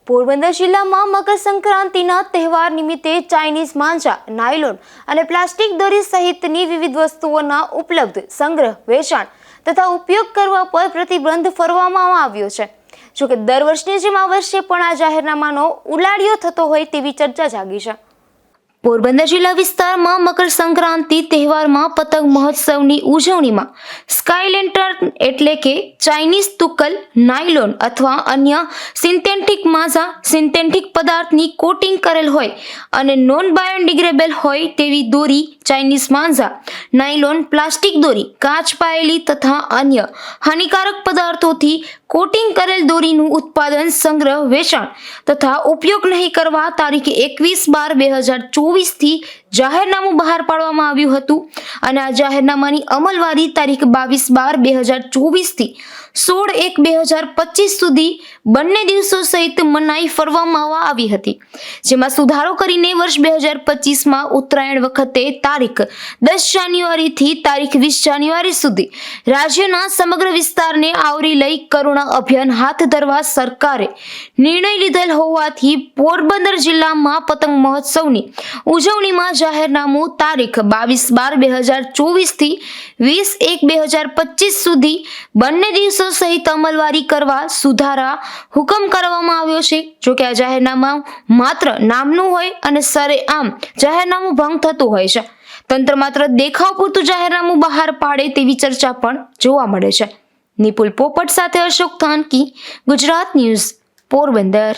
પોરબંદર જિલ્લામાં મકર સંક્રાંતિના તહેવાર નિમિત્તે ચાઇનીઝ માંજા, નાયલોન અને પ્લાસ્ટિક દોરી સહિતની વિવિધ વસ્તુઓના ઉપલબ્ધ સંગ્રહ, વેચાણ તથા ઉપયોગ કરવા પર પ્રતિબંધ ફરવામાં આવ્યો છે। જોકે દર વર્ષની જેમ આ વર્ષે પણ આ જાહેરનામાનો ઉલાડિયો થતો હોય તેવી ચર્ચા જાગી છે। પોરબંદર જિલ્લા વિસ્તારમાં મકર સંક્રાંતિ તહેવારમાં પતંગ મહોત્સવની ઉજવણીમાં સ્કાય લેન્ટર્ન એટલે કે ચાઇનીઝ તુક્કલ, નાયલોન અથવા અન્ય સિન્થેટિક માંજા, સિન્થેટિક પદાર્થની કોટિંગ કરેલ હોય અને નોન બાયોડિગ્રેડેબલ હોય તેવી દોરી, ચાઇનીઝ માંજા, નાયલોન, પ્લાસ્ટિક દોરી, કાચ પાયેલી તથા અન્ય હાનિકારક પદાર્થોથી કોટિંગ કરેલ દોરીનું ઉત્પાદન, સંગ્રહ, વેચાણ તથા ઉપયોગ નહીં કરવા તારીખ 21/12/2024 થી જાહેરનામું બહાર પાડવામાં આવ્યું હતું અને આ જાહેરનામાની અમલવારી તારીખ 22/12/2024 થી 16/1/2025 સુધી બંને દિવસો સહિત મનાઈ ફરવામાં આવી હતી, જેમાં સુધારો કરીને વર્ષ 2025માં ઉત્તરાયણ વખતે તારીખ 10 જાન્યુઆરીથી તારીખ 20 જાન્યુઆરી સુધી રાજ્યના સમગ્ર વિસ્તારને આવરી લઈ કરુણા અભિયાન હાથ ધરવા સરકારે નિર્ણય લીધેલ હોવાથી પોરબંદર જિલ્લામાં પતંગ મહોત્સવની ઉજવણીમાં જાહેરનામું તારીખ 22/12/2024 થી 20/1/2025 સુધી બંને દિવસો સહિત અમલવારી કરવા સુધારા હુકમ કરવામાં આવ્યો છે। જો કે આ જાહેરનામા માત્ર નામનું હોય અને સરેઆમ જાહેરનામું ભંગ થતું હોય છે। તંત્ર માત્ર દેખાવ પૂરતું જાહેરનામું બહાર પાડે તેવી ચર્ચા પણ જોવા મળે છે। નિપુલ પોપટ સાથે અશોક થાનકી, ગુજરાત ન્યૂઝ, પોરબંદર।